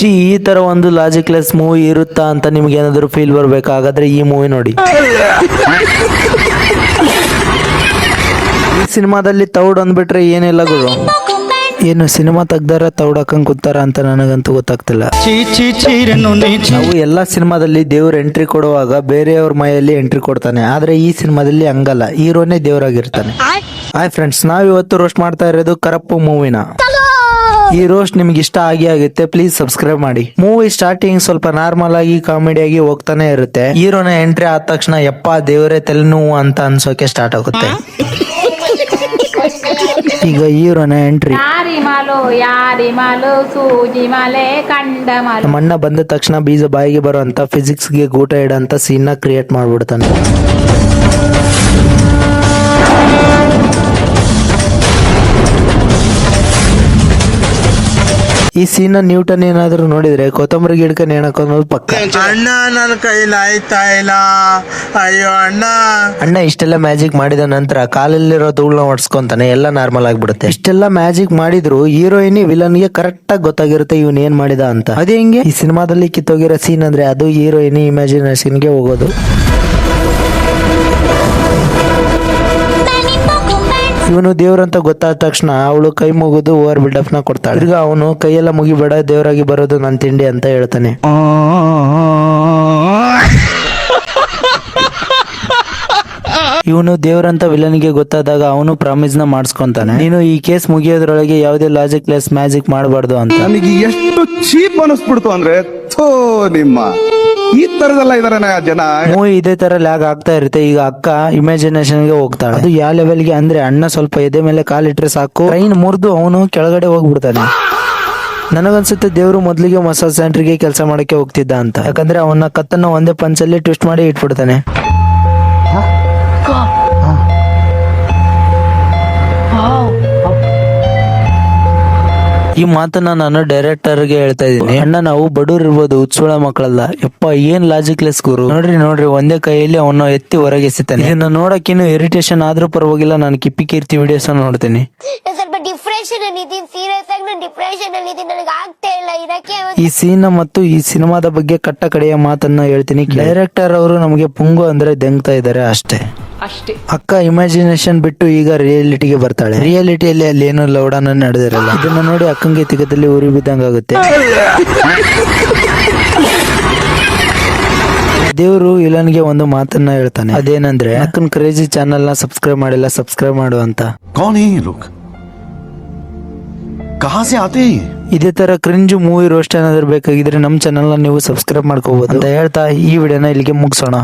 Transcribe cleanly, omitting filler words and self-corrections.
ಛೀ, ಈ ತರ ಒಂದು ಲಾಜಿಕ್ಲೆಸ್ ಮೂವಿ ಇರುತ್ತಾ ಅಂತ ನಿಮ್ಗೆ ಏನಾದ್ರು ಫೀಲ್ ಬರ್ಬೇಕಾಗಾದ್ರೆ ಈ ಮೂವಿ ನೋಡಿ. ಈ ಸಿನಿಮಾದಲ್ಲಿ ತೌಡ್ ಅಂದ್ಬಿಟ್ರೆ ಏನಿಲ್ಲ ಗುರು. ಏನು ಸಿನಿಮಾ ತೆಗ್ದಾರ ತೌಡ್ ಹಾಕಂಗ್ ಕೂತಾರ ಅಂತ ನನಗಂತೂ ಗೊತ್ತಾಗ್ತಿಲ್ಲ. ನಾವು ಎಲ್ಲಾ ಸಿನಿಮಾದಲ್ಲಿ ದೇವ್ರ ಎಂಟ್ರಿ ಕೊಡುವಾಗ ಬೇರೆಯವ್ರ ಮೈಯಲ್ಲಿ ಎಂಟ್ರಿ ಕೊಡ್ತಾನೆ, ಆದ್ರೆ ಈ ಸಿನಿಮಾದಲ್ಲಿ ಹಂಗಲ್ಲ, ಹೀರೋನೇ ದೇವರಾಗಿರ್ತಾನೆ. ಹಾಯ್ ಫ್ರೆಂಡ್ಸ್, ನಾವಿವತ್ತು ರೋಸ್ಟ್ ಮಾಡ್ತಾ ಇರೋದು ಕರಪ್ಪು ಮೂವಿನ. ಈ ರೋಸ್ಟ್ ನಿಮ್ಗೆ ಇಷ್ಟ ಆಗುತ್ತೆ, ಪ್ಲೀಸ್ ಸಬ್ಸ್ಕ್ರೈಬ್ ಮಾಡಿ. ಮೂವಿ ಸ್ಟಾರ್ಟಿಂಗ್ ಸ್ವಲ್ಪ ನಾರ್ಮಲ್ ಆಗಿ ಕಾಮಿಡಿ ಆಗಿ ಹೋಗ್ತಾನೆ ಇರುತ್ತೆ. ಹೀರೋನ ಎಂಟ್ರಿ ಆದ ತಕ್ಷಣ ಯಪ್ಪ ದೇವರೇ ತಲೆನೋವು ಅಂತ ಅನ್ಸೋಕೆ ಸ್ಟಾರ್ಟ್ ಆಗುತ್ತೆ. ಈಗ ಹೀರೋನ ಎಂಟ್ರಿ. ನಮ್ಮ ಅಣ್ಣ ಬಂದ ತಕ್ಷಣ ಬೀಜ ಬಾಯಿಗೆ ಬರುವಂತ ಫಿಸಿಕ್ಸ್ ಗೆ ಗೂಟ ಇಡಂತ ಸೀನ್ ನ ಕ್ರಿಯೇಟ್ ಮಾಡ್ಬಿಡ್ತಾನೆ. ಈ ಸೀನ್ ನ್ಯೂಟನ್ ಏನಾದ್ರು ನೋಡಿದ್ರೆ ಕೊತ್ತಂಬರಿ ಗಿಡಕ ನೇಣಕೋದು ಪಕ್ಕ. ಅಣ್ಣ ನನ್ನ ಕೈಲಿ ಆಯ್ತಾ ಇಲ್ಲ, ಅಯ್ಯೋ ಅಣ್ಣ. ಅಣ್ಣ ಇಷ್ಟೆಲ್ಲ ಮ್ಯಾಜಿಕ್ ಮಾಡಿದ ನಂತರ ಕಾಲಲ್ಲಿರೋ ಧೂಳನ್ನ ಹೊಡ್ಸ್ಕೊಂತಾನೆ, ಎಲ್ಲ ನಾರ್ಮಲ್ ಆಗ್ಬಿಡುತ್ತೆ. ಇಷ್ಟೆಲ್ಲ ಮ್ಯಾಜಿಕ್ ಮಾಡಿದ್ರು ಹೀರೋಯಿನ್ ವಿಲನ್ ಗೆ ಕರೆಕ್ಟ್ ಆಗಿ ಗೊತ್ತಾಗಿರುತ್ತೆ ಇವನ್ ಏನ್ ಮಾಡಿದ ಅಂತ. ಅದೇ ಹೆಂಗೆ ಈ ಸಿನಿಮಾದಲ್ಲಿ ಕಿತ್ತೋಗಿರೋ ಸೀನ್ ಅಂದ್ರೆ ಅದು ಹೀರೋಯಿನ್ ಇಮ್ಯಾಜಿನೇಷನ್ ಗೆ ಹೋಗೋದು. ಇವನು ದೇವ್ರಂತ ಗೊತ್ತಾದ ತಕ್ಷಣ ಅವಳು ಕೈ ಮುಗಿದು ಓವರ್ ಬಿಲ್ಡಪ್ ನ ಕೊಡ್ತಾಳೆ. ಈಗ ಅವನು ಕೈಯೆಲ್ಲ ಮುಗಿಬೇಡ, ದೇವರಾಗಿ ಬರೋದು ನನ್ ತಿಂಡಿ ಅಂತ ಹೇಳ್ತಾನೆ. ಇವನು ದೇವ್ರಂತ ವಿಲನ್ಗೆ ಗೊತ್ತಾದಾಗ ಅವನು ಪ್ರಾಮಿಸ್ ನ ಮಾಡಿಸ್ಕೊಂತಾನೆ, ನೀನು ಈ ಕೇಸ್ ಮುಗಿಯೋದ್ರೊಳಗೆ ಯಾವುದೇ ಲಾಜಿಕ್ ಲೆಸ್ ಮ್ಯಾಜಿಕ್ ಮಾಡಬಾರ್ದು ಅಂತ. ನನಗೆ ಎಷ್ಟು ಚೀಪ್ ಅನಿಸ್ಬಿಡ್ತು ಅಂದ್ರೆ ನಿಮ್ಮ ಈ ತರದೆಲ್ಲ ಇದಾರೆ ಜನ. ಮೂವಿ ಇದೇ ತರ ಲ್ಯಾಗ್ ಆಗ್ತಾ ಇರುತ್ತೆ. ಈಗ ಅಕ್ಕ ಇಮ್ಯಾಜಿನೇಷನ್ ಗೆ ಹೋಗ್ತಾಳೆ. ಅದು ಯಾವ ಲೆವೆಲ್ ಗೆ ಅಂದ್ರೆ ಅಣ್ಣ ಸ್ವಲ್ಪ ಎದೆ ಮೇಲೆ ಕಾಲಿಟ್ರೆ ಸಾಕು, ಟ್ರೈನ್ ಮುರಿದು ಅವನು ಕೆಳಗಡೆ ಹೋಗ್ಬಿಡ್ತಾನೆ. ನನಗನ್ಸುತ್ತೆ ದೇವ್ರು ಮೊದ್ಲಿಗೆ ಮಸಾಜ್ ಸೆಂಟರ್ಗೆ ಕೆಲಸ ಮಾಡಕ್ಕೆ ಹೋಗ್ತಿದ್ದ ಅಂತ, ಯಾಕಂದ್ರೆ ಅವನ ಕತ್ತನ್ನ ಒಂದೇ ಪಂಚಲ್ಲಿ ಟ್ವಿಸ್ಟ್ ಮಾಡಿ ಇಟ್ಬಿಡ್ತಾನೆ. ಈ ಮಾತನ್ನ ನಾನು ಡೈರೆಕ್ಟರ್ ಗೆ ಹೇಳ್ತಾ ಇದ್ದೀನಿ. ಅಣ್ಣ ನಾವು ಬಡವ್ರು ಇರ್ಬೋದು, ಹುಚ್ಚುಳ ಮಕ್ಕಳಲ್ಲ. ಯಪ್ಪ ಏನ್ ಲಾಜಿಕ್ ಲೆಸ್ ಗುರು. ನೋಡ್ರಿ ಒಂದೇ ಕೈಯಲ್ಲಿ ಅವನ್ನ ಎತ್ತಿ ಹೊರಗೆ ಎಸಿತಾನೆ. ಇದನ್ನ ನೋಡಕ್ಕಿನ್ನು ಇರಿಟೇಷನ್ ಆದ್ರೂ ಪರವಾಗಿಲ್ಲ, ನಾನು ಕಿಪ್ಪಿ ಕೀರ್ತಿ ವಿಡಿಯೋಸ್ ನೋಡ್ತೀನಿ. ಈ ಸೀನ್ ಮತ್ತು ಈ ಸಿನಿಮಾದ ಬಗ್ಗೆ ಕಟ್ಟ ಕಡೆಯ ಮಾತನ್ನ ಹೇಳ್ತೀನಿ. ಡೈರೆಕ್ಟರ್ ಅವರು ನಮಗೆ ಪುಂಗು ಅಂದ್ರೆ ದೆಂಗ್ತಾ ಇದ್ದಾರೆ ಅಷ್ಟೇ. ಅಕ್ಕ ಇಮ್ಯಾಜಿನೇಷನ್ ಬಿಟ್ಟು ಈಗ ರಿಯಾಲಿಟಿಗೆ ಬರ್ತಾಳೆ. ರಿಯಾಲಿಟಿಯಲ್ಲಿ ಅಲ್ಲಿ ಏನು ಲೌಡಾನ ನಡೆದಿರಲ್ಲ. ಇದನ್ನ ನೋಡಿ ಅಕ್ಕಂಗೆ ತಿಗದಲ್ಲಿ ಉರಿ ಬಿದ್ದಂಗ ಆಗುತ್ತೆ. ದೇವ್ರು ಇಲನ್ಗೆ ಒಂದು ಮಾತನ್ನ ಹೇಳ್ತಾನೆ, ಅದೇನಂದ್ರೆ ಅಕ್ಕನ್ ಕ್ರೇಜಿ ಚಾನಲ್ ನ ಸಬ್ಸ್ಕ್ರೈಬ್ ಮಾಡಿಲ್ಲ, ಸಬ್ಸ್ಕ್ರೈಬ್ ಮಾಡು ಅಂತ. ಇದೇ ತರ ಕ್ರಿಂಜ್ ಮೂವಿ ರೋಸ್ಟ್ ಏನಾದ್ರು ಬೇಕಾಗಿದ್ರೆ ನಮ್ ಚಾನಲ್ ನ ನೀವು ಸಬ್ಸ್ಕ್ರೈಬ್ ಮಾಡ್ಕೋಬಹುದು ಅಂತ ಹೇಳ್ತಾ ಈ ವಿಡಿಯೋನ ಇಲ್ಲಿಗೆ ಮುಗಿಸೋಣ.